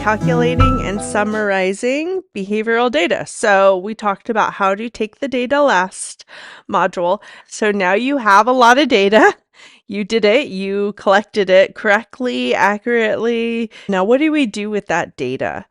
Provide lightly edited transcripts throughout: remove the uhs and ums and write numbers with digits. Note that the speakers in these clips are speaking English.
calculating and summarizing behavioral data. So we talked about how to take the data last module. So now you have a lot of data. You did it. You collected it correctly, accurately. Now, what do we do with that data?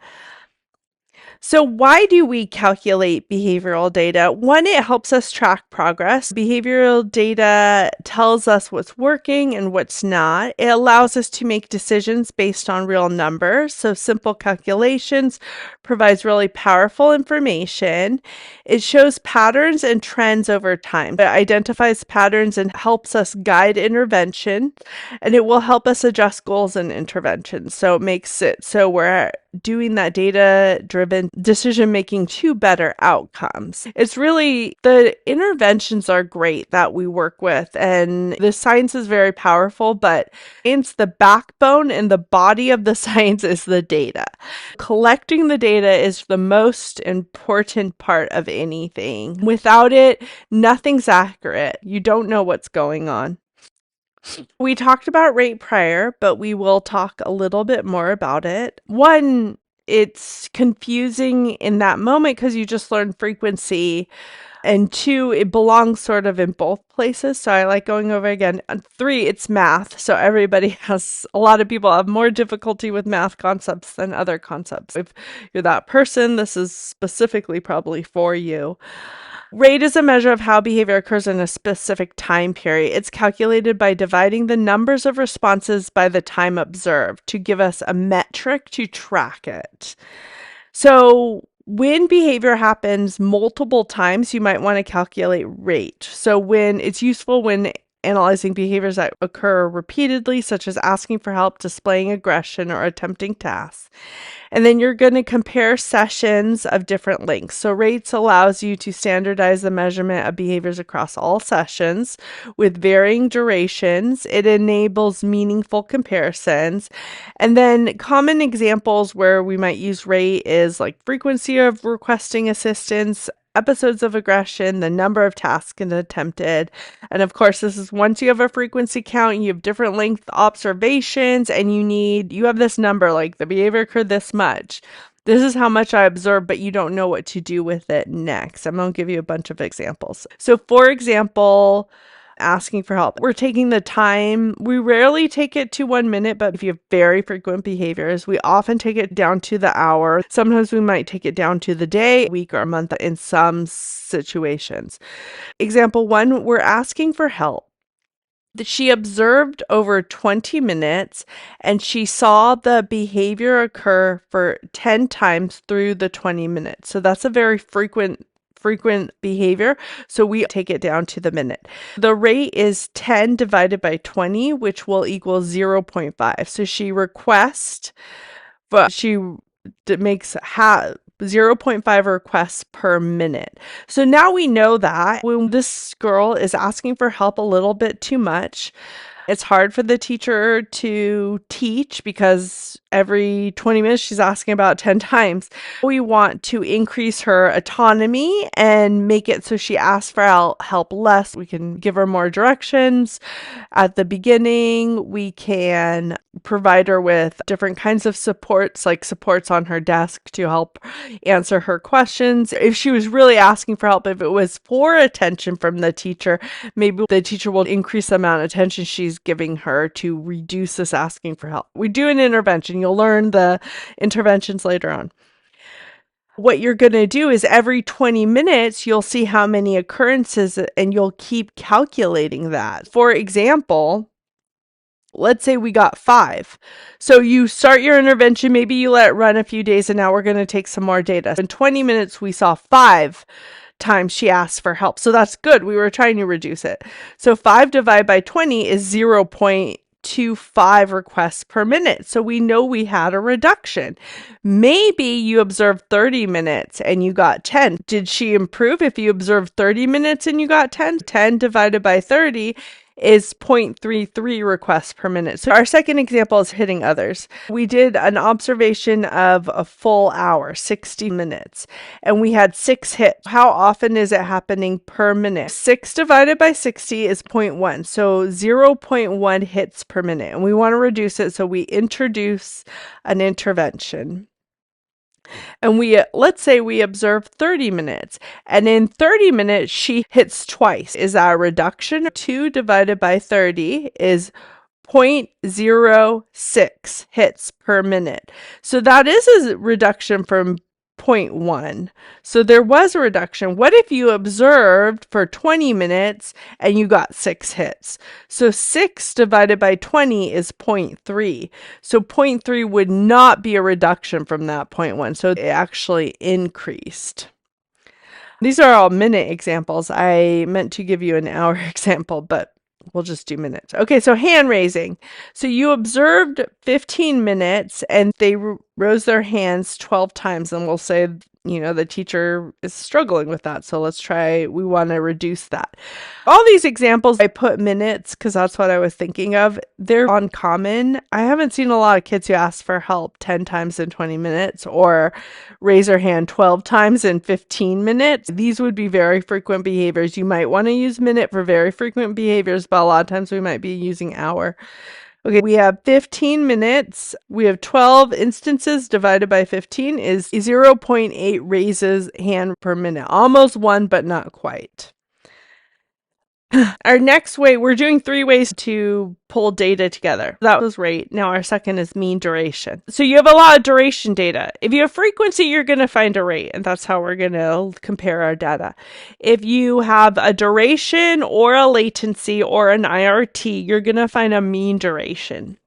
So why do we calculate behavioral data? One, it helps us track progress. Behavioral data tells us what's working and what's not. It allows us to make decisions based on real numbers. So simple calculations provides really powerful information. It shows patterns and trends over time. It identifies patterns and helps us guide intervention, and it will help us adjust goals and interventions. So it makes it so we're doing that data-driven decision making to better outcomes. It's really, the interventions are great that we work with, and the science is very powerful, but it's the backbone and the body of the science is the data. Collecting the data is the most important part of anything. Without it, nothing's accurate. You don't know what's going on. We talked about rate prior, but we will talk a little bit more about it. One, it's confusing in that moment because you just learned frequency. And two, it belongs sort of in both places. So I like going over again. And three, it's math. So a lot of people have more difficulty with math concepts than other concepts. If you're that person, this is specifically probably for you. Rate is a measure of how behavior occurs in a specific time period. It's calculated by dividing the numbers of responses by the time observed to give us a metric to track it. So when behavior happens multiple times, you might want to calculate rate. So when it's useful when analyzing behaviors that occur repeatedly, such as asking for help, displaying aggression, or attempting tasks. And then you're going to compare sessions of different lengths. So rates allows you to standardize the measurement of behaviors across all sessions with varying durations. It enables meaningful comparisons. And then common examples where we might use rate is like frequency of requesting assistance, episodes of aggression, the number of tasks attempted. And of course, this is once you have a frequency count, you have different length observations, and you have this number, like the behavior occurred this much. This is how much I observed, but you don't know what to do with it next. I'm going to give you a bunch of examples. So for example, asking for help. We're taking the time. We rarely take it to 1 minute, but if you have very frequent behaviors, we often take it down to the hour. Sometimes we might take it down to the day, week, or a month in some situations. Example 1, we're asking for help. She observed over 20 minutes and she saw the behavior occur for 10 times through the 20 minutes. So that's a very frequent behavior, so we take it down to the minute. The rate is 10 divided by 20, which will equal 0.5. So she requests, but she makes 0.5 requests per minute. So now we know that when this girl is asking for help a little bit too much, it's hard for the teacher to teach because every 20 minutes she's asking about 10 times. We want to increase her autonomy and make it so she asks for help less. We can give her more directions at the beginning. We can provide her with different kinds of supports, like supports on her desk to help answer her questions. If she was really asking for help, if it was for attention from the teacher, maybe the teacher will increase the amount of attention she's giving her to reduce this asking for help. We do an intervention. You'll learn the interventions later on. What you're going to do is every 20 minutes, you'll see how many occurrences and you'll keep calculating that. For example, let's say we got 5. So you start your intervention, maybe you let it run a few days, and now we're going to take some more data. In 20 minutes, we saw 5 times she asked for help. So that's good. We were trying to reduce it. So 5 divided by 20 is 0.25 requests per minute. So we know we had a reduction. Maybe you observed 30 minutes and you got 10. Did she improve if you observed 30 minutes and you got 10? 10 divided by 30 is 0.33 requests per minute. So our second example is hitting others. We did an observation of a full hour, 60 minutes, and we had 6 hits. How often is it happening per minute? 6 divided by 60 is 0.1, so 0.1 hits per minute. And we want to reduce it, so we introduce an intervention. And let's say we observe 30 minutes, and in 30 minutes she hits twice. Is that a reduction? 2 divided by 30 is 0.06 hits per minute. So that is a reduction from 0.1. So there was a reduction. What if you observed for 20 minutes and you got 6 hits? So 6 divided by 20 is 0.3. So 0.3 would not be a reduction from that 0.1. So it actually increased. These are all minute examples. I meant to give you an hour example, but we'll just do minutes. Okay, so hand raising. So you observed 15 minutes and they rose their hands 12 times, and we'll say, the teacher is struggling with that. So we want to reduce that. All these examples, I put minutes because that's what I was thinking of. They're uncommon. I haven't seen a lot of kids who ask for help 10 times in 20 minutes or raise their hand 12 times in 15 minutes. These would be very frequent behaviors. You might want to use minute for very frequent behaviors, but a lot of times we might be using hour. Okay, we have 15 minutes. We have 12 instances divided by 15 is 0.8 raises hand per minute. Almost 1, but not quite. Our next way, we're doing 3 ways to pull data together. That was rate. Now our second is mean duration. So you have a lot of duration data. If you have frequency, you're going to find a rate, and that's how we're going to compare our data. If you have a duration or a latency or an IRT, you're going to find a mean duration.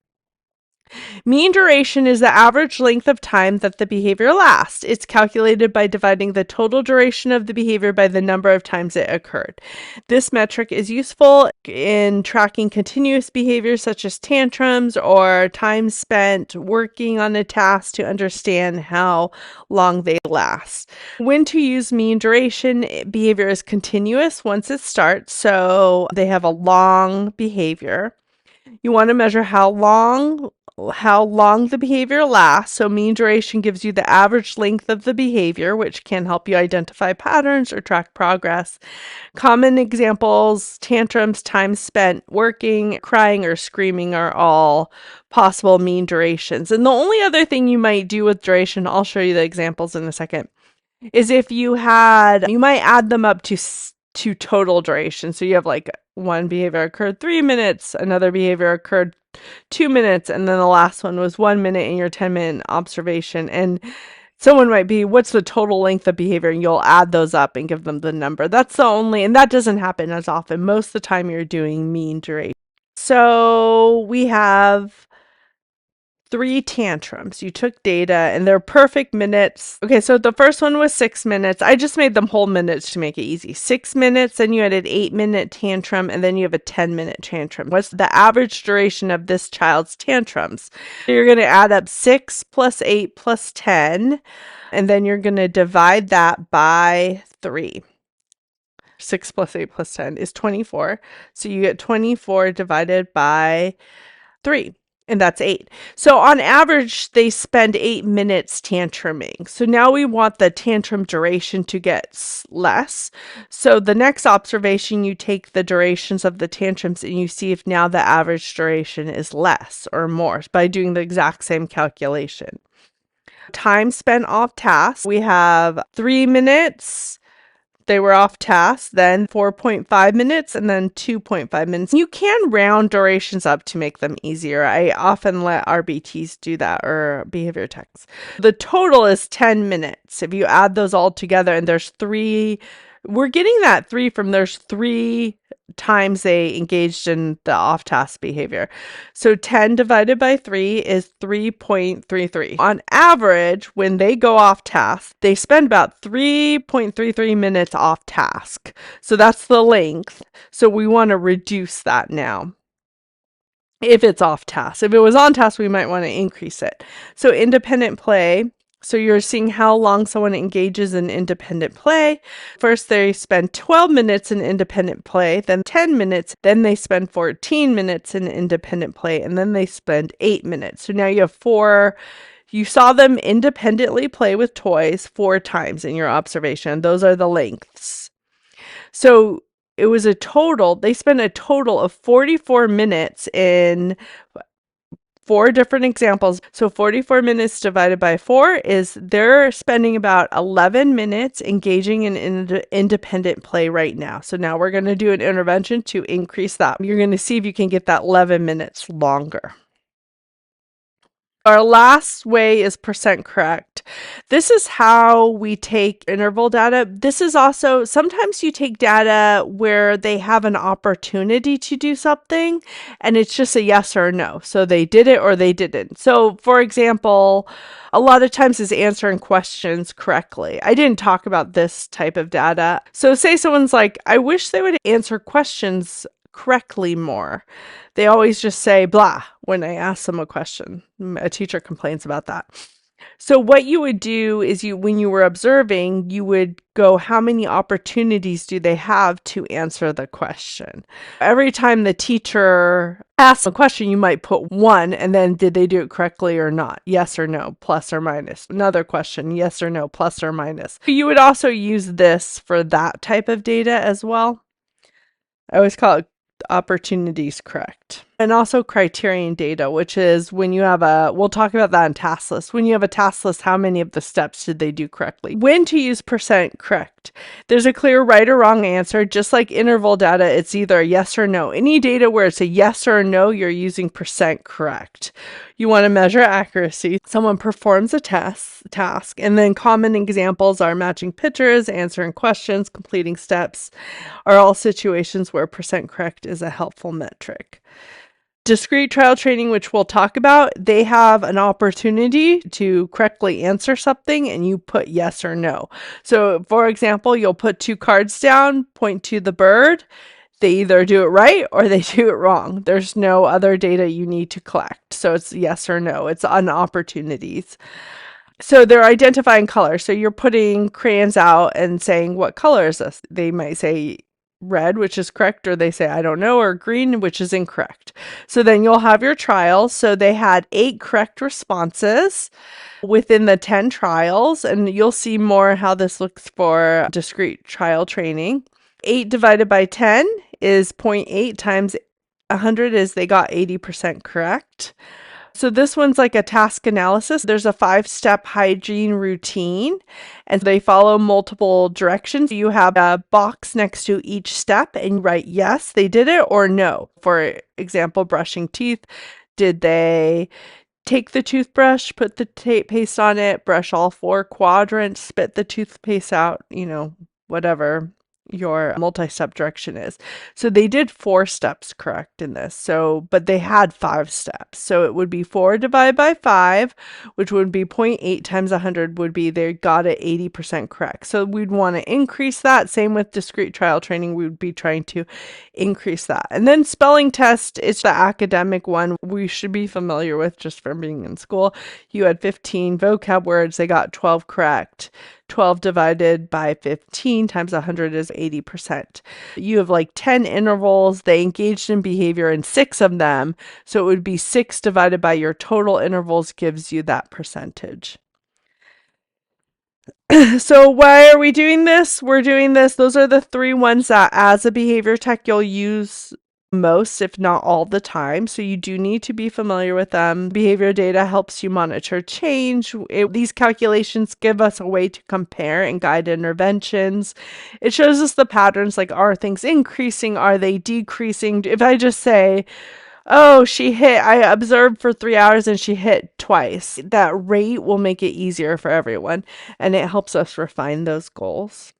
Mean duration is the average length of time that the behavior lasts. It's calculated by dividing the total duration of the behavior by the number of times it occurred. This metric is useful in tracking continuous behaviors such as tantrums or time spent working on a task to understand how long they last. When to use mean duration, behavior is continuous once it starts, so they have a long behavior. You want to measure how long the behavior lasts. So mean duration gives you the average length of the behavior, which can help you identify patterns or track progress. Common examples: tantrums, time spent working, crying, or screaming are all possible mean durations. And the only other thing you might do with duration, I'll show you the examples in a second, is if you might add them up to total duration. So you have like one behavior occurred 3 minutes, another behavior occurred 2 minutes, and then the last one was 1 minute in your 10-minute observation. And someone might be, what's the total length of behavior? And you'll add those up and give them the number. That's the only, and that doesn't happen as often. Most of the time you're doing mean duration. So we have 3 tantrums. You took data and they're perfect minutes. Okay, so the first one was 6 minutes. I just made them whole minutes to make it easy. 6 minutes, then you had an 8-minute tantrum, and then you have a 10-minute tantrum. What's the average duration of this child's tantrums? So you're going to add up 6 plus 8 plus 10, and then you're going to divide that by 3. 6 plus 8 plus 10 is 24. So you get 24 divided by 3. And that's 8. So on average, they spend 8 minutes tantruming. So now we want the tantrum duration to get less. So the next observation, you take the durations of the tantrums and you see if now the average duration is less or more by doing the exact same calculation. Time spent off task, we have 3 minutes. They were off task, then 4.5 minutes, and then 2.5 minutes. You can round durations up to make them easier. I often let RBTs do that, or behavior techs. The total is 10 minutes. If you add those all together, and there's 3, we're getting that 3 from there's 3 times they engaged in the off-task behavior. So 10 divided by 3 is 3.33. On average, when they go off task, they spend about 3.33 minutes off task. So that's the length. So we want to reduce that now. If it's off task. If it was on task, we might want to increase it. So independent play. So you're seeing how long someone engages in independent play. First, they spend 12 minutes in independent play, then 10 minutes, then they spend 14 minutes in independent play, and then they spend 8 minutes. So now you have you saw them independently play with toys 4 times in your observation. Those are the lengths. So they spent a total of 44 minutes in 4 different examples. So 44 minutes divided by 4 is they're spending about 11 minutes engaging in independent play right now. So now we're going to do an intervention to increase that. You're going to see if you can get that 11 minutes longer. Our last way is percent correct. This is how we take interval data. This is also, sometimes you take data where they have an opportunity to do something and it's just a yes or a no. So they did it or they didn't. So for example, a lot of times is answering questions correctly. I didn't talk about this type of data. So say someone's like, I wish they would answer questions correctly more. They always just say blah when I ask them a question. A teacher complains about that. So what you would do is when you were observing, you would go, how many opportunities do they have to answer the question? Every time the teacher asks a question, you might put 1, and then did they do it correctly or not? Yes or no, plus or minus. Another question, yes or no, plus or minus. You would also use this for that type of data as well. I always call it opportunities correct. And also criterion data, which is when you have we'll talk about that in task list. When you have a task list, how many of the steps did they do correctly? When to use percent correct. There's a clear right or wrong answer. Just like interval data, it's either a yes or no. Any data where it's a yes or a no, you're using percent correct. You want to measure accuracy. Someone performs a task, and then common examples are matching pictures, answering questions, completing steps, are all situations where percent correct is a helpful metric. Discrete trial training, which we'll talk about, they have an opportunity to correctly answer something and you put yes or no. So for example, you'll put 2 cards down, point to the bird. They either do it right or they do it wrong. There's no other data you need to collect. So it's yes or no. It's on opportunities. So they're identifying color. So you're putting crayons out and saying, what color is this? They might say red, which is correct, or they say, I don't know, or green, which is incorrect. So then you'll have your trials. So they had 8 correct responses within the 10 trials, and you'll see more how this looks for discrete trial training. 8 divided by 10 is 0.8 times 100 is they got 80% correct. So this one's like a task analysis. There's a 5-step hygiene routine and they follow multiple directions. You have a box next to each step and you write yes, they did it, or no. For example, brushing teeth. Did they take the toothbrush, put the paste on it, brush all 4 quadrants, spit the toothpaste out, whatever your multi-step direction is. So they did 4 steps correct in this. But they had 5 steps. So it would be 4 divided by 5, which would be 0.8 times 100 would be they got it 80% correct. So we'd want to increase that. Same with discrete trial training. We would be trying to increase that. And then spelling test is the academic one we should be familiar with just from being in school. You had 15 vocab words. They got 12 correct. 12 divided by 15 times 100 is 80%. You have like 10 intervals. They engaged in behavior in 6 of them. So it would be 6 divided by your total intervals gives you that percentage. So why are we doing this? We're doing this. Those are the 3 ones that as a behavior tech you'll use most, if not all the time. So you do need to be familiar with them. Behavior data helps you monitor change. These calculations give us a way to compare and guide interventions. It shows us the patterns, like are things increasing? Are they decreasing? If I just say, oh, I observed for 3 hours and she hit twice, that rate will make it easier for everyone. And it helps us refine those goals.